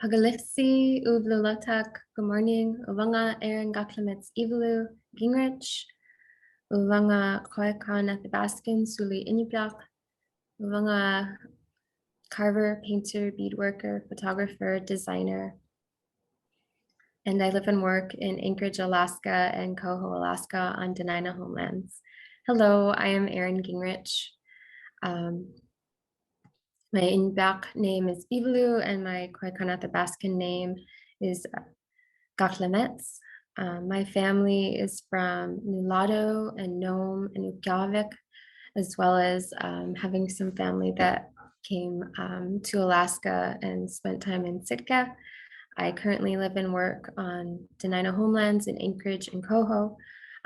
Pagalipsi uvlulatak, good morning. Uvanga Erin Ggaaaditmits Ivalu Gingrich. Uvanga Koekan Athabascan Suli Inupiaq. Uvanga carver, painter, beadworker, photographer, designer. And I live and work in Anchorage, Alaska and Coho, Alaska on Dena'ina homelands. Hello, I am Erin Gingrich. My Inupiaq name is Ivalu and my Koekan Athabascan name is Ggaaaditmits. My family is from Nulato and Nome and Inupiaq, as well as having some family that came to Alaska and spent time in Sitka. I currently live and work on Dena'ina homelands in Anchorage and Coho.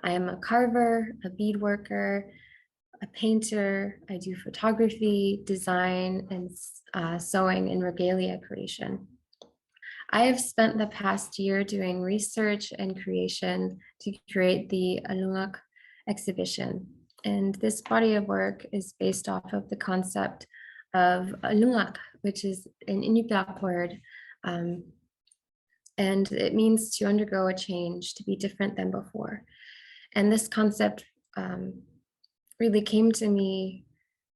I am a carver, a beadworker, a painter. I do photography, design, and sewing and regalia creation. I have spent the past year doing research and creation to create the Allannuq exhibition. And this body of work is based off of the concept of Allannuq, which is an Inupiaq word. And it means to undergo a change, to be different than before. And this concept really came to me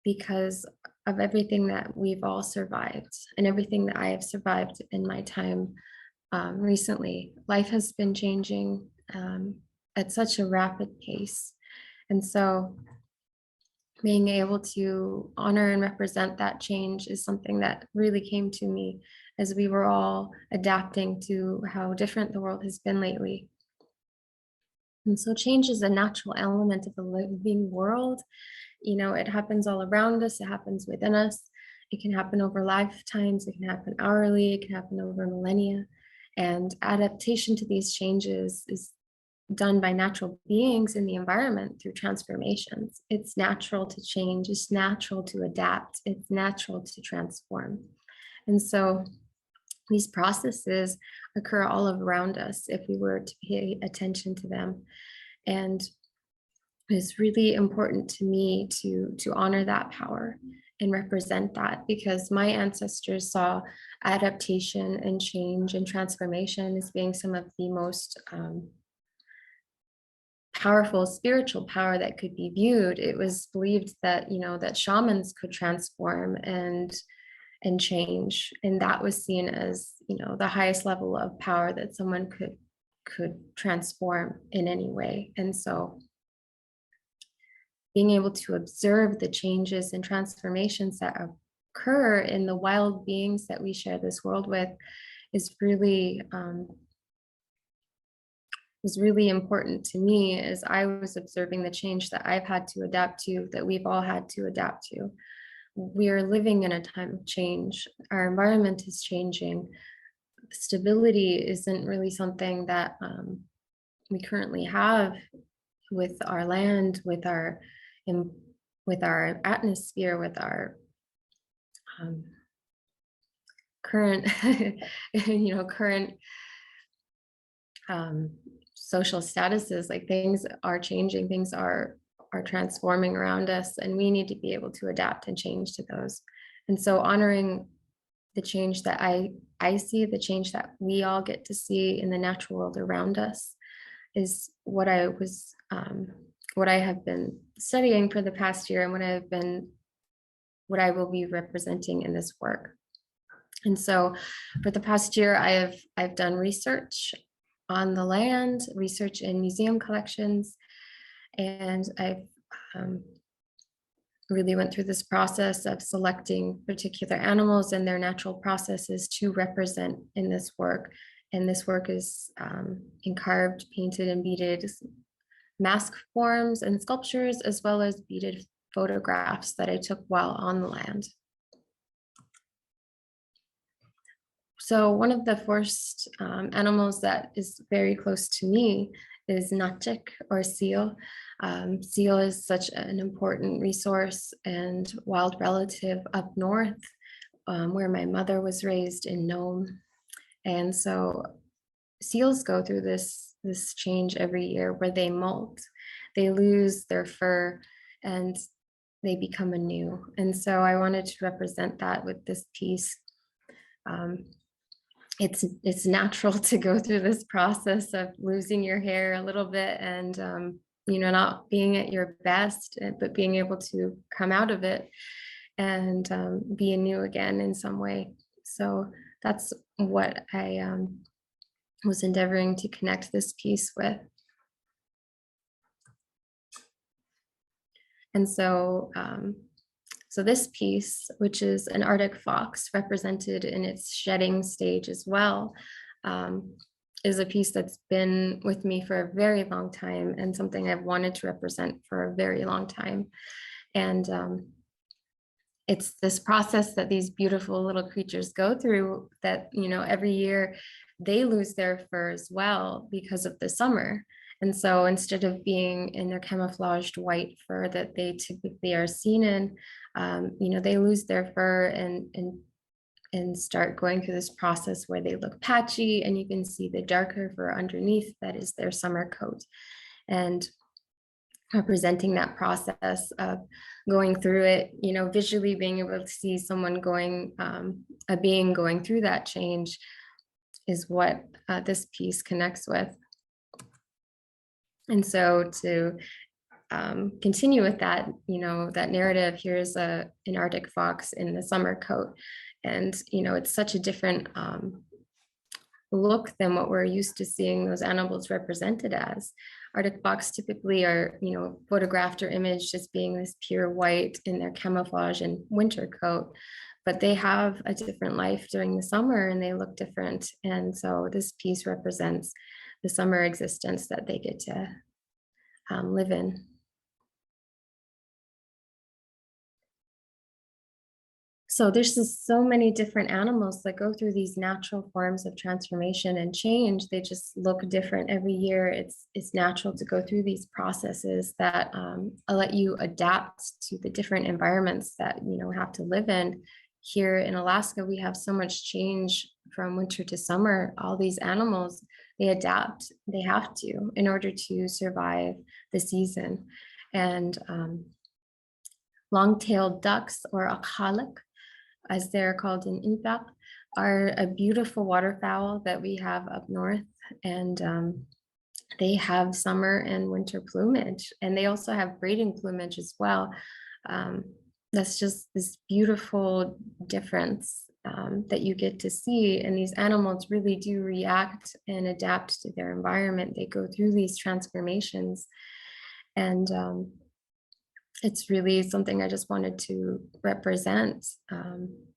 because of everything that we've all survived and everything that I have survived in my time recently. Life has been changing at such a rapid pace. And so being able to honor and represent that change is something that really came to me as we were all adapting to how different the world has been lately. And so change is a natural element of the living world. You know, it happens all around us, it happens within us. It can happen over lifetimes, it can happen hourly, it can happen over millennia. And adaptation to these changes is done by natural beings in the environment through transformations. It's natural to change, it's natural to adapt, it's natural to transform. And so these processes occur all around us if we were to pay attention to them. And it's really important to me to honor that power and represent that, because my ancestors saw adaptation and change and transformation as being some of the most powerful spiritual power that could be viewed. It was believed that, you know, that shamans could transform and change, and that was seen as, you know, the highest level of power that someone could transform in any way. And so being able to observe the changes and transformations that occur in the wild beings that we share this world with is really important to me as I was observing the change that I've had to adapt to, that we've all had to adapt to. We are living in a time of change. Our environment is changing. Stability isn't really something that we currently have with our land, with our atmosphere, with our current, current social statuses. Like, things are changing, things are transforming around us, and we need to be able to adapt and change to those. And so honoring the change that I see, the change that we all get to see in the natural world around us, is what I have been studying for the past year, and what I will be representing in this work. And so for the past year, I've done research on the land, research in museum collections, and I've really went through this process of selecting particular animals and their natural processes to represent in this work. And this work is in carved, painted, and beaded mask forms and sculptures, as well as beaded photographs that I took while on the land. So one of the first animals that is very close to me is Natchik, or seal. Seal is such an important resource and wild relative up north, where my mother was raised in Nome. And so seals go through this change every year where they molt, they lose their fur, and they become anew. And so I wanted to represent that with this piece. it's natural to go through this process of losing your hair a little bit and not being at your best, but being able to come out of it and be anew again in some way. So that's what I was endeavoring to connect this piece with. And so so this piece, which is an Arctic fox represented in its shedding stage as well, is a piece that's been with me for a very long time and something I've wanted to represent for a very long time. And it's this process that these beautiful little creatures go through that, every year they lose their fur as well because of the summer. And so instead of being in their camouflaged white fur that they typically are seen in, they lose their fur and start going through this process where they look patchy, and you can see the darker fur underneath that is their summer coat. And representing that process of going through it, visually being able to see someone a being going through that change is what this piece connects with. And so to continue with that, that narrative, here's an Arctic fox in the summer coat. And, it's such a different look than what we're used to seeing those animals represented as. Arctic fox typically are, photographed or imaged as being this pure white in their camouflage and winter coat, but they have a different life during the summer and they look different. And so this piece represents the summer existence that they get to live in. So there's just so many different animals that go through these natural forms of transformation and change. They just look different every year. It's natural to go through these processes that let you adapt to the different environments that have to live in. Here in Alaska, we have so much change from winter to summer. All these animals, they adapt. They have to in order to survive the season. And long-tailed ducks, or Allannuq, as they're called in Inupiaq, are a beautiful waterfowl that we have up north. And they have summer and winter plumage, and they also have breeding plumage as well. That's just this beautiful difference that you get to see. And these animals really do react and adapt to their environment. They go through these transformations. And it's really something I just wanted to represent,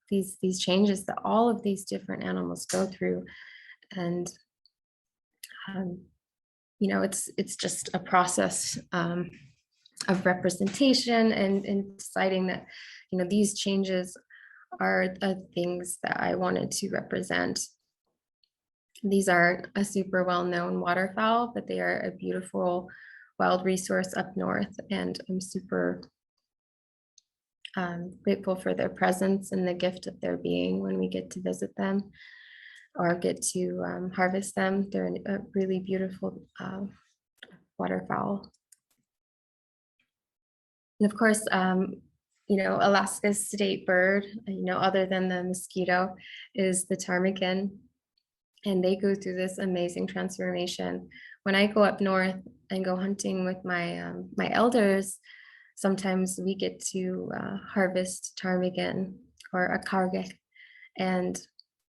these changes that all of these different animals go through. And it's just a process of representation and deciding that these changes are the things that I wanted to represent. These aren't a super well-known waterfowl, but they are a beautiful wild resource up north, and I'm super grateful for their presence and the gift of their being when we get to visit them or get to harvest them. They're a really beautiful waterfowl. And of course, Alaska's state bird, other than the mosquito, is the ptarmigan. And they go through this amazing transformation. When I go up north and go hunting with my elders, sometimes we get to harvest ptarmigan or a kargak. And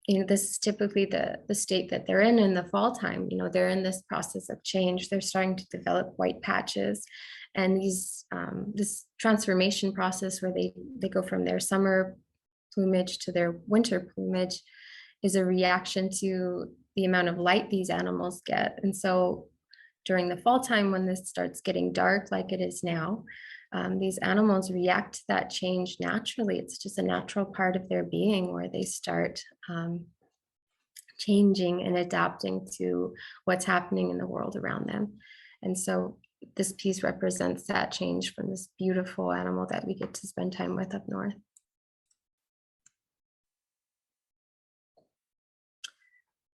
this is typically the state that they're in the fall time. They're in this process of change. They're starting to develop white patches. And this transformation process where they go from their summer plumage to their winter plumage is a reaction to the amount of light these animals get. And so during the fall time, when this starts getting dark like it is now, these animals react to that change naturally. It's just a natural part of their being where they start changing and adapting to what's happening in the world around them. And so this piece represents that change from this beautiful animal that we get to spend time with up north.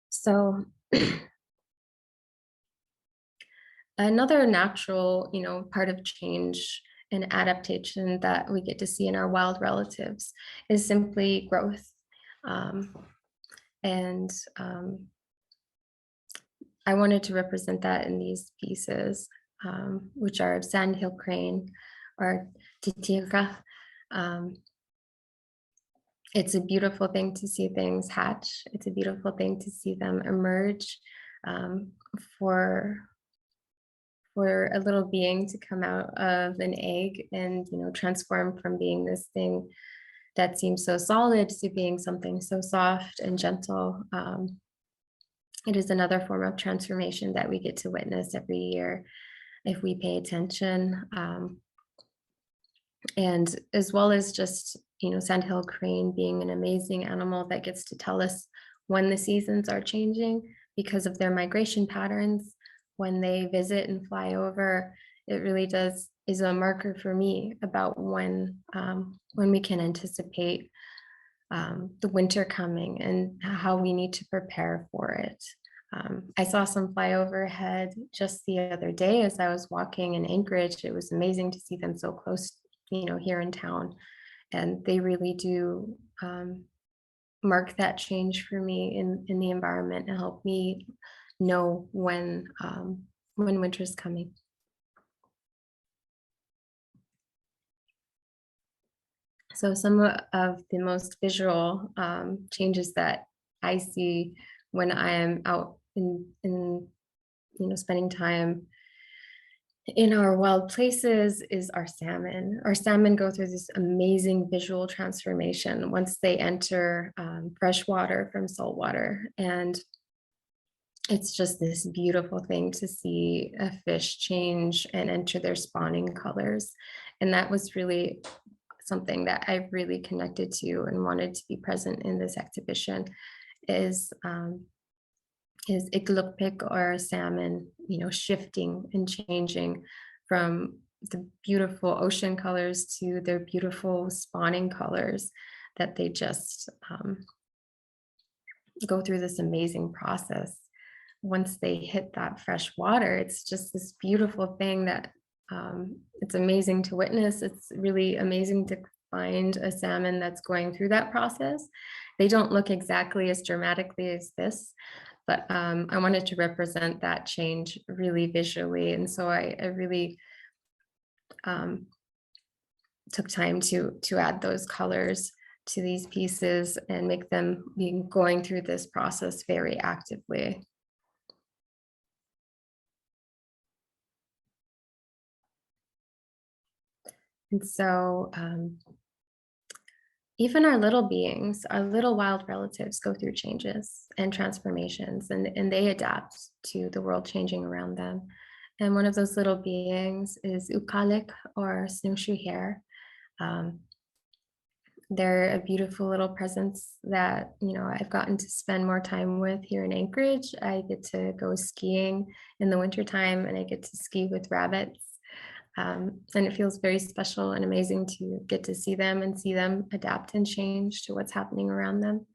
So another natural, part of change and adaptation that we get to see in our wild relatives is simply growth. And I wanted to represent that in these pieces, which are sandhill crane or titira. Um, it's a beautiful thing to see things hatch. It's a beautiful thing to see them emerge, um, for a little being to come out of an egg and transform from being this thing that seems so solid to being something so soft and gentle. It is another form of transformation that we get to witness every year if we pay attention. And as well as just, sandhill crane being an amazing animal that gets to tell us when the seasons are changing because of their migration patterns. When they visit and fly over, it really is a marker for me about when we can anticipate the winter coming and how we need to prepare for it. I saw some fly overhead just the other day as I was walking in Anchorage. It was amazing to see them so close, here in town. And they really do mark that change for me in the environment and help me know when winter's coming. So some of the most visual changes that I see when I am out in spending time in our wild places is our salmon. Our salmon go through this amazing visual transformation once they enter fresh water from salt water. And it's just this beautiful thing to see a fish change and enter their spawning colors. And that was really something that I really connected to and wanted to be present in this exhibition is Inupiaq or salmon, shifting and changing from the beautiful ocean colors to their beautiful spawning colors that they just go through this amazing process. Once they hit that fresh water, it's just this beautiful thing that it's amazing to witness. It's really amazing to find a salmon that's going through that process. They don't look exactly as dramatically as this, but I wanted to represent that change really visually. And so I really took time to add those colors to these pieces and make them be going through this process very actively. And so even our little beings, our little wild relatives go through changes and transformations, and they adapt to the world changing around them. And one of those little beings is Ukalik or snowshoe hare. They're a beautiful little presence that I've gotten to spend more time with here in Anchorage. I get to go skiing in the wintertime and I get to ski with rabbits. And it feels very special and amazing to get to see them and see them adapt and change to what's happening around them.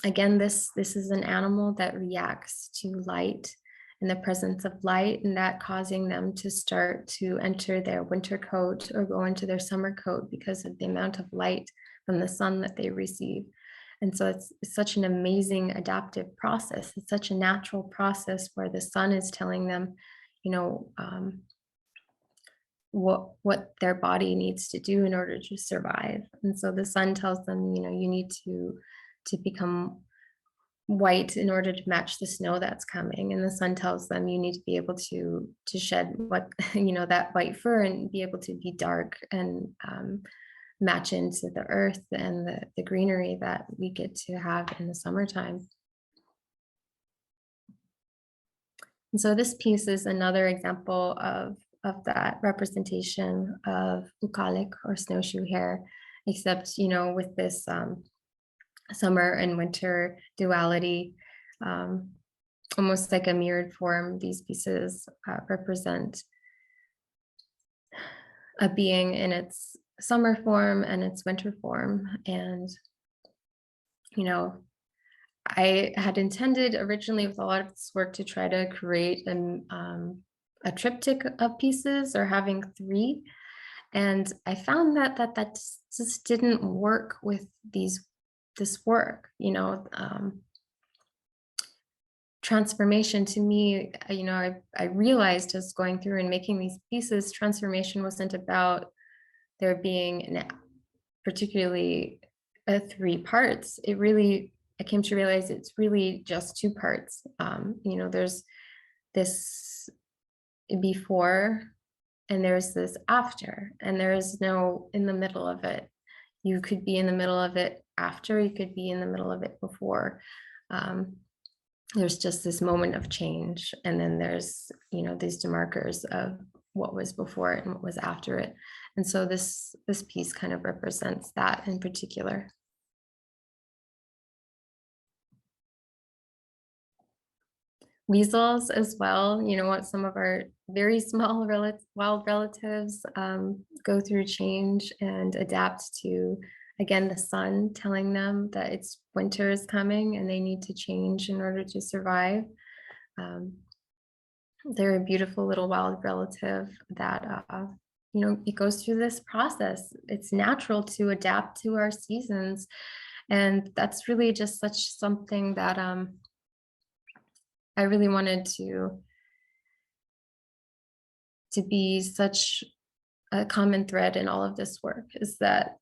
Again, this is an animal that reacts to light and the presence of light, and that causing them to start to enter their winter coat or go into their summer coat because of the amount of light from the sun that they receive. And so it's such an amazing adaptive process. It's such a natural process where the sun is telling them, what their body needs to do in order to survive. And so the sun tells them, you need to become white in order to match the snow that's coming. And the sun tells them you need to be able to shed what that white fur and be able to be dark and match into the earth and the greenery that we get to have in the summertime. And so this piece is another example of that representation of ukalik or snowshoe hare, except with this summer and winter duality, almost like a mirrored form. These pieces represent a being in its summer form and its winter form. And I had intended originally with a lot of this work to try to create a triptych of pieces or having 3. And I found that just didn't work with these this work, transformation to me, I realized as going through and making these pieces, transformation wasn't about there being particularly three parts. I came to realize it's really just two parts. There's this before and there's this after, and there is no in the middle of it. You could be in the middle of it after, you could be in the middle of it before. There's just this moment of change, and then there's these demarkers of what was before it and what was after it. And so this piece kind of represents that in particular. Weasels as well, what some of our very small wild relatives go through change and adapt to, again, the sun telling them that it's winter is coming and they need to change in order to survive. They're a beautiful little wild relative that it goes through this process. It's natural to adapt to our seasons, and that's really just such something that I really wanted to be such a common thread in all of this work, is that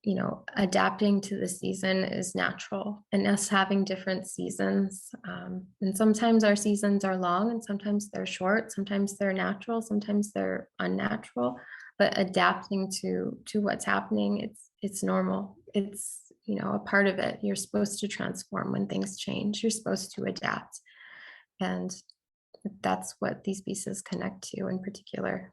adapting to the season is natural, and us having different seasons, and sometimes our seasons are long and sometimes they're short, sometimes they're natural, sometimes they're unnatural, but adapting to what's happening, it's normal. It's a part of it. You're supposed to transform when things change. You're supposed to adapt, and that's what these pieces connect to in particular.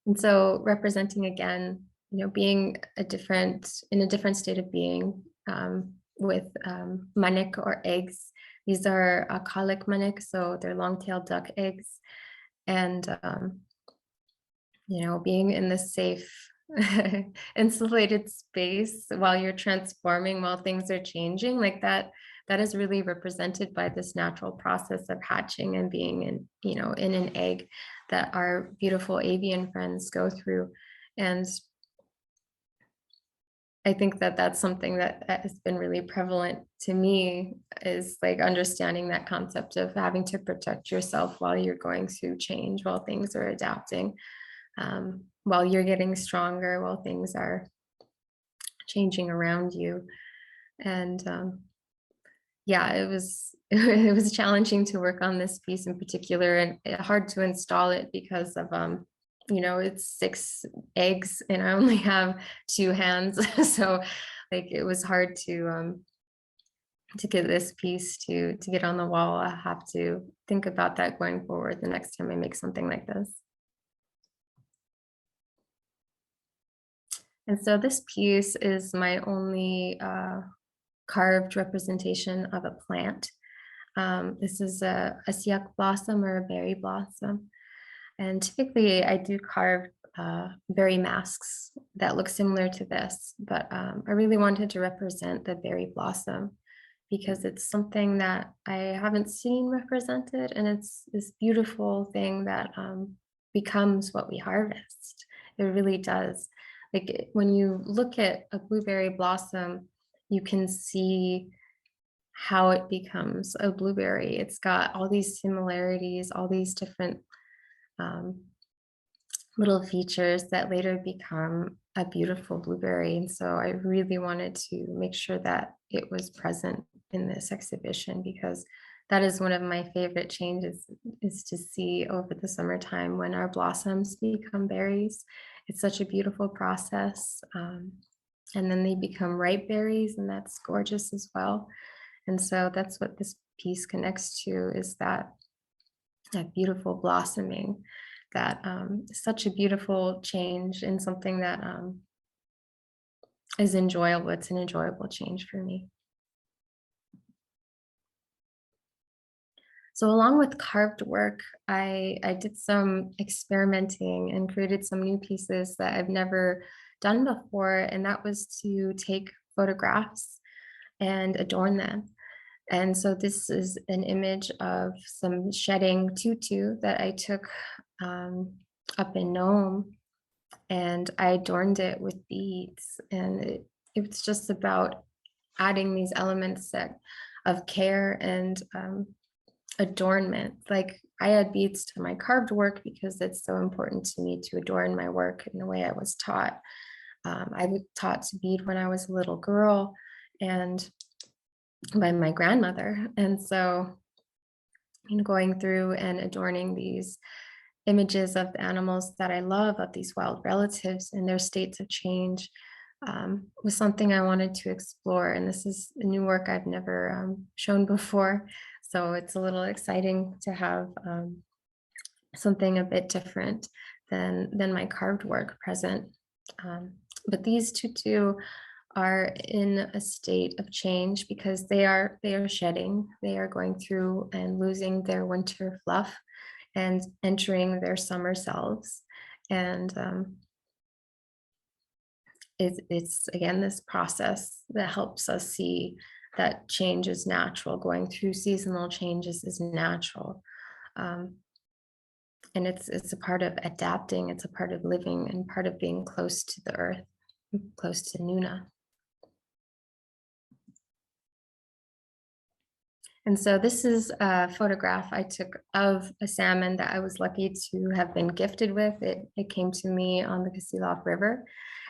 And so representing, again, being in a different state of being, with manik or eggs. These are colic manik, so they're long-tailed duck eggs. And, being in this safe, insulated space while you're transforming, while things are changing, like that is really represented by this natural process of hatching and being in an egg that our beautiful avian friends go through. And I think that that's something that has been really prevalent to me, is like understanding that concept of having to protect yourself while you're going through change, while things are adapting, while you're getting stronger, while things are changing around you. And yeah, it was challenging to work on this piece in particular, and hard to install it because of it's 6 eggs and I only have 2 hands. So like it was hard to get this piece to get on the wall. I have to think about that going forward the next time I make something like this. And so this piece is my only carved representation of a plant. This is a siak blossom or a berry blossom. And typically I do carve berry masks that look similar to this, but I really wanted to represent the berry blossom because it's something that I haven't seen represented, and it's this beautiful thing that becomes what we harvest. It really does. Like when you look at a blueberry blossom, you can see how it becomes a blueberry. It's got all these similarities, all these different little features that later become a beautiful blueberry. And so I really wanted to make sure that it was present in this exhibition, because that is one of my favorite changes, is to see over the summertime when our blossoms become berries. It's such a beautiful process. And then they become ripe berries, and that's gorgeous as well. And so that's what this piece connects to, is that beautiful blossoming, that such a beautiful change in something that is enjoyable. It's an enjoyable change for me. So along with carved work, I did some experimenting and created some new pieces that I've never done before, and that was to take photographs and adorn them. And so this is an image of some shedding tutu that I took up in Nome. and I adorned it with beads. And it's just about adding these elements of care and adornment. Like I add beads to my carved work because it's so important to me to adorn my work in the way I was taught. I was taught to bead when I was a little girl and by my grandmother. And so, going through and adorning these images of the animals that I love, of these wild relatives and their states of change, was something I wanted to explore. And this is a new work I've never shown before. So it's a little exciting to have something a bit different than my carved work present. But these tutu are in a state of change because they are shedding. They are going through and losing their winter fluff and entering their summer selves. And it's again this process that helps us see that change is natural. Going through seasonal changes is natural. And it's a part of adapting, it's a part of living and part of being close to the earth, close to Nuna. And so this is a photograph I took of a salmon that I was lucky to have been gifted with. It came to me on the Kasilof River,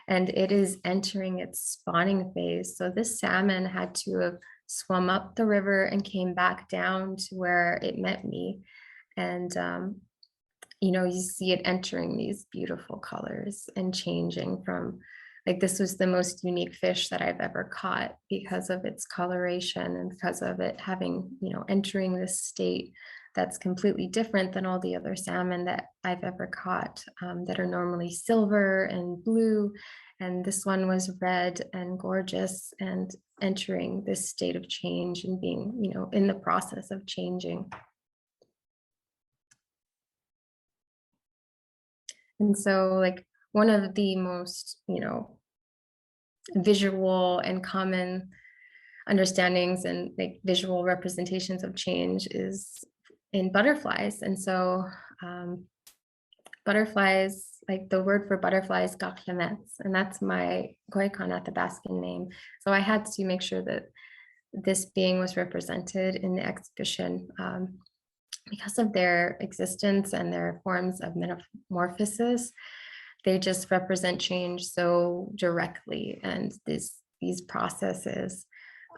and it is entering its spawning phase. So this salmon had to have swum up the river and came back down to where it met me. And you see it entering these beautiful colors and changing from, like, this was the most unique fish that I've ever caught because of its coloration and because of it having, entering this state that's completely different than all the other salmon that I've ever caught, that are normally silver and blue. And this one was red and gorgeous and entering this state of change and being, in the process of changing. And so, like, one of the most, visual and common understandings and like visual representations of change is in butterflies. And so butterflies, like the word for butterfly is Ggaaaditmits, and that's my Koikan Athabascan name. So I had to make sure that this being was represented in the exhibition. Because of their existence and their forms of metamorphosis, they just represent change so directly. And these processes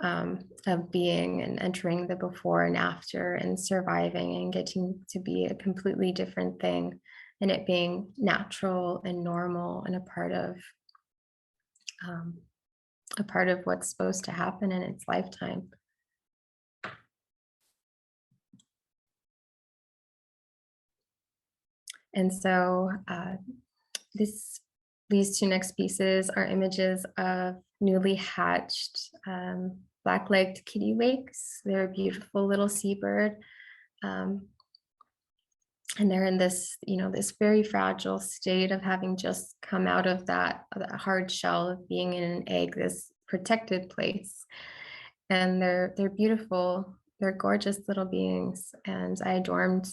of being and entering the before and after and surviving and getting to be a completely different thing, and it being natural and normal and a part of what's supposed to happen in its lifetime. And so these two next pieces are images of newly hatched black-legged kittiwakes. They're a beautiful little seabird. And they're in this, this very fragile state of having just come out of that hard shell of being in an egg, this protected place. And they're beautiful. They're gorgeous little beings. And I adorned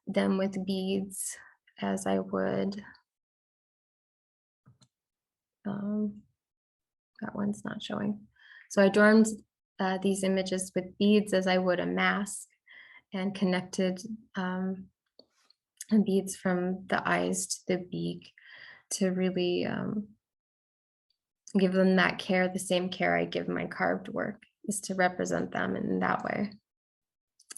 them with beads as I would. That one's not showing. So I adorned these images with beads as I would a mask, and connected beads from the eyes to the beak to really give them that care, the same care I give my carved work, is to represent them in that way.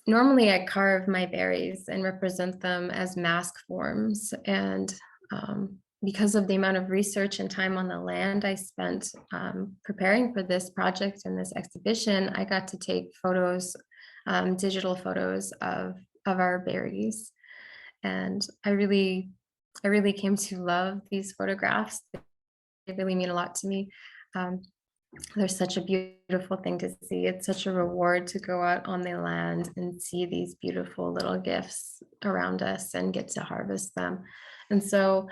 Normally I carve my berries and represent them as mask forms, and because of the amount of research and time on the land I spent preparing for this project and this exhibition, I got to take photos, digital photos of our berries. And I really came to love these photographs. They really mean a lot to me. They're such a beautiful thing to see. It's such a reward to go out on the land and see these beautiful little gifts around us and get to harvest them. And so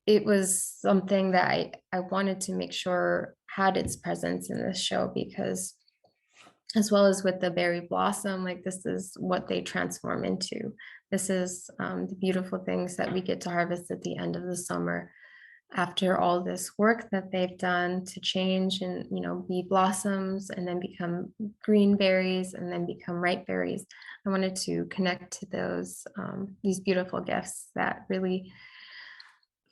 it was something that I wanted to make sure had its presence in this show, because as well as with the berry blossom, like this is what they transform into. This is the beautiful things that we get to harvest at the end of the summer after all this work that they've done to change and, be blossoms and then become green berries and then become ripe berries. I wanted to connect to those, these beautiful gifts that really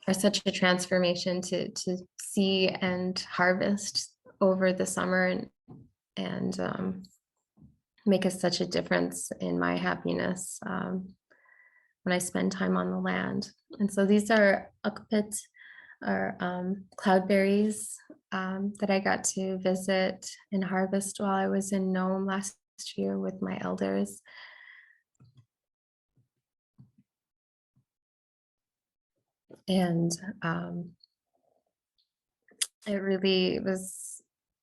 are such a transformation to see and harvest over the summer, and make us such a difference in my happiness when I spend time on the land. And so these are ukpit, or cloudberries, that I got to visit and harvest while I was in Nome last year with my elders. And it really was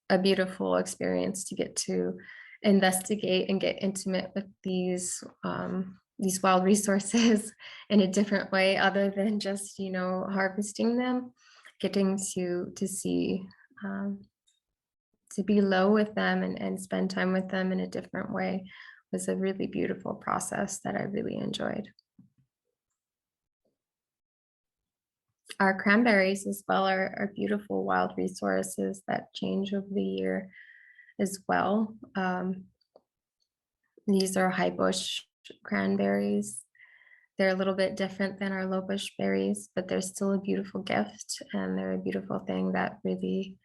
a beautiful experience to get to investigate and get intimate with these wild resources in a different way, other than just harvesting them. Getting to see, to be low with them and spend time with them in a different way was a really beautiful process that I really enjoyed. Our cranberries as well are beautiful wild resources that change over the year as well. These are high bush cranberries. They're a little bit different than our low bush berries, but they're still a beautiful gift, and they're a beautiful thing that really,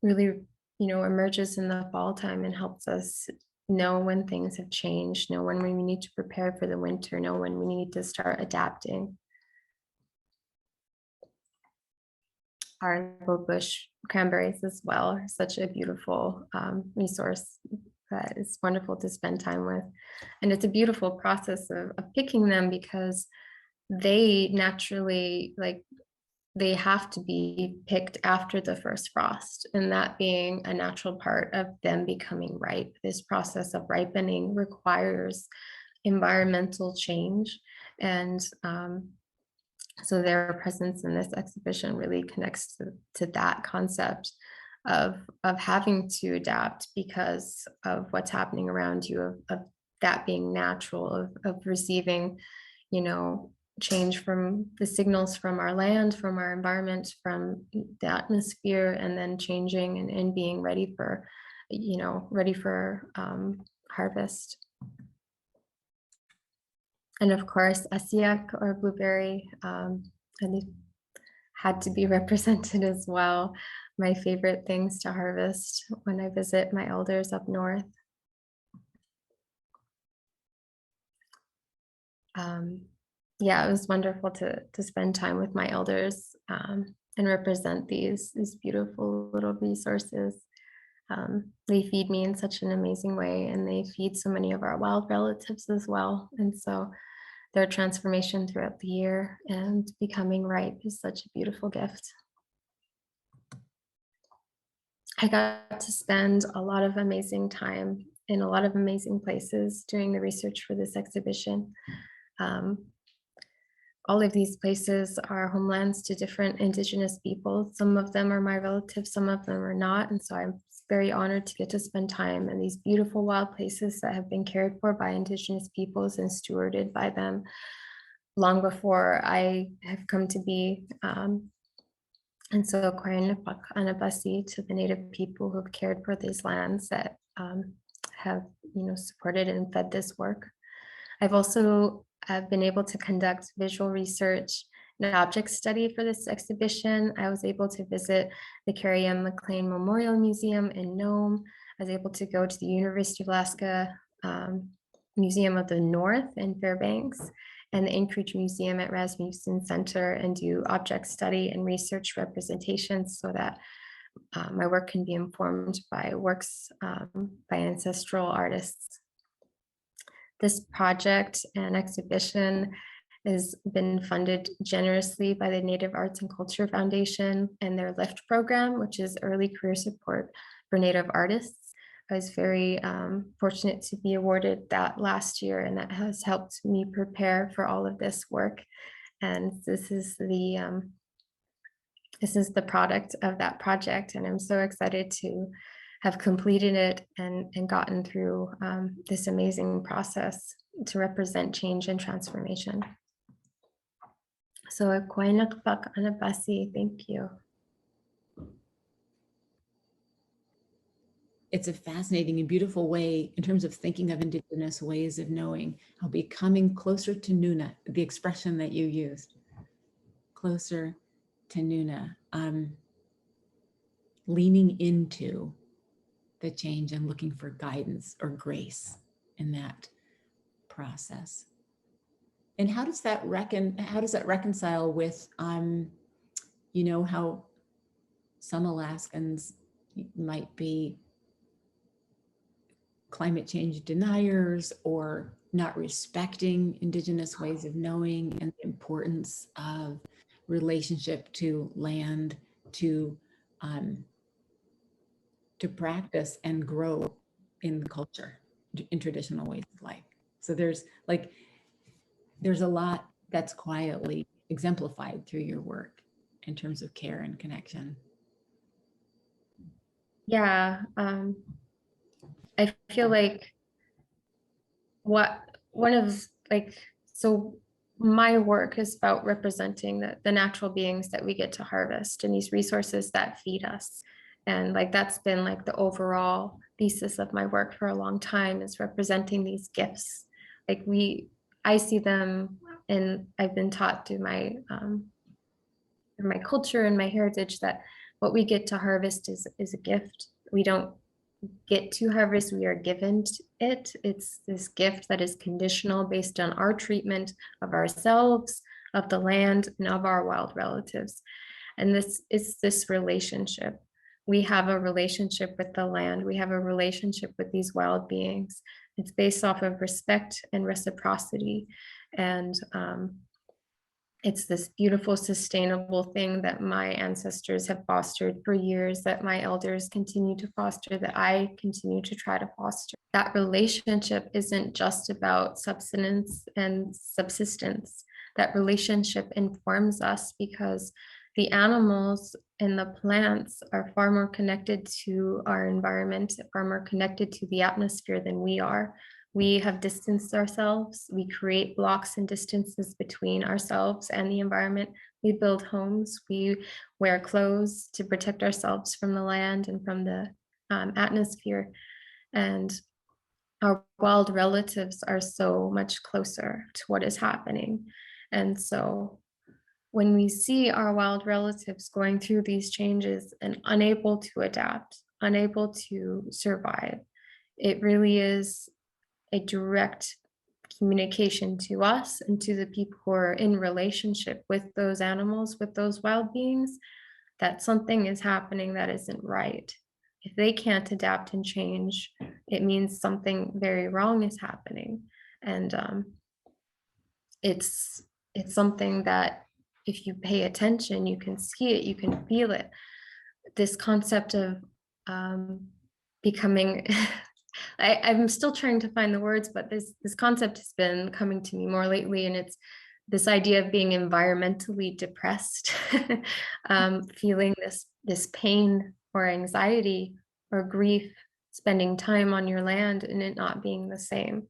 really, emerges in the fall time and helps us know when things have changed, know when we need to prepare for the winter, know when we need to start adapting. Our low bush cranberries as well are such a beautiful resource that is wonderful to spend time with. And it's a beautiful process of picking them, because they naturally, they have to be picked after the first frost, and that being a natural part of them becoming ripe. This process of ripening requires environmental change, and so their presence in this exhibition really connects to that concept of having to adapt because of what's happening around you, of that being natural, of receiving, change from the signals from our land, from our environment, from the atmosphere, and then changing and being ready for, harvest. And of course, asiak, or blueberry, and it had to be represented as well. My favorite things to harvest when I visit my elders up north. Yeah, it was wonderful to spend time with my elders, and represent these beautiful little resources. They feed me in such an amazing way, and they feed so many of our wild relatives as well. And so their transformation throughout the year and becoming ripe is such a beautiful gift. I got to spend a lot of amazing time in a lot of amazing places doing the research for this exhibition. All of these places are homelands to different Indigenous people. Some of them are my relatives, some of them are not. And so I'm very honored to get to spend time in these beautiful wild places that have been cared for by Indigenous peoples and stewarded by them long before I have come to be. And so Inupiaq Anabasi, to the Native people who have cared for these lands that have supported and fed this work. I've also been able to conduct visual research and object study for this exhibition. I was able to visit the Carrie M. McLean Memorial Museum in Nome. I was able to go to the University of Alaska Museum of the North in Fairbanks, and the Anchorage Museum at Rasmussen Center, and do object study and research representations so that my work can be informed by works by ancestral artists. This project and exhibition has been funded generously by the Native Arts and Culture Foundation and their LIFT program, which is early career support for Native artists. I was very fortunate to be awarded that last year, and that has helped me prepare for all of this work. And this is the product of that project, and I'm so excited to have completed it and gotten through this amazing process to represent change and transformation. So, Inupiaq Anabasi, thank you. It's a fascinating and beautiful way in terms of thinking of Indigenous ways of knowing, how becoming closer to Nuna, the expression that you used, closer to Nuna, leaning into the change and looking for guidance or grace in that process. And how does that reconcile with, you know, how some Alaskans might be climate change deniers or not respecting Indigenous ways of knowing and the importance of relationship to land, to practice and grow in culture, in traditional ways of life. So there's a lot that's quietly exemplified through your work in terms of care and connection. Yeah, I feel like so my work is about representing the natural beings that we get to harvest and these resources that feed us. And like that's been like the overall thesis of my work for a long time, is representing these gifts. Like I see them, and I've been taught through my culture and my heritage that what we get to harvest is a gift. We don't get to harvest, we are given it. It's this gift that is conditional based on our treatment of ourselves, of the land, and of our wild relatives. And this is this relationship. We have a relationship with the land. We have a relationship with these wild beings. It's based off of respect and reciprocity. And it's this beautiful, sustainable thing that my ancestors have fostered for years, that my elders continue to foster, that I continue to try to foster. That relationship isn't just about subsistence and subsistence. That relationship informs us because the animals and the plants are far more connected to our environment, far more connected to the atmosphere than we are. We have distanced ourselves. We create blocks and distances between ourselves and the environment. We build homes. We wear clothes to protect ourselves from the land and from the atmosphere. And our wild relatives are so much closer to what is happening. And so when we see our wild relatives going through these changes and unable to adapt, unable to survive, it really is a direct communication to us and to the people who are in relationship with those animals, with those wild beings, that something is happening that isn't right. If they can't adapt and change, it means something very wrong is happening. And it's something that if you pay attention, you can see it, you can feel it. This concept of becoming I'm still trying to find the words, but this concept has been coming to me more lately, and it's this idea of being environmentally depressed, feeling this pain or anxiety or grief, spending time on your land and it not being the same.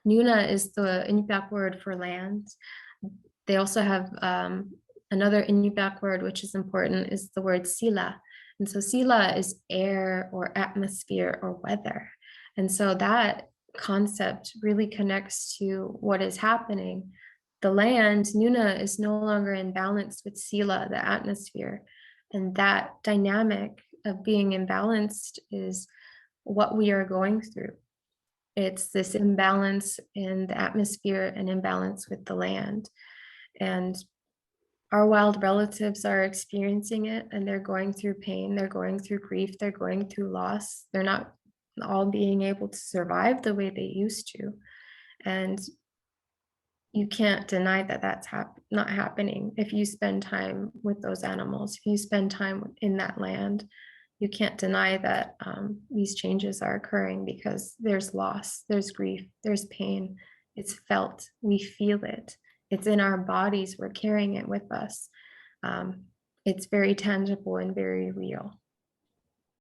Nuna is the Inupiaq word for land. They also have another Inupiaq word, which is important, is the word sila. And so sila is air or atmosphere or weather. And so that concept really connects to what is happening. The land, Nuna, is no longer in balance with sila, the atmosphere. And that dynamic of being imbalanced is what we are going through. It's this imbalance in the atmosphere and imbalance with the land. And our wild relatives are experiencing it, and they're going through pain, they're going through grief, they're going through loss. They're not all being able to survive the way they used to. And you can't deny that that's not happening. If you spend time with those animals, if you spend time in that land, you can't deny that these changes are occurring, because there's loss, there's grief, there's pain. It's felt, we feel it. It's in our bodies, we're carrying it with us. It's very tangible and very real.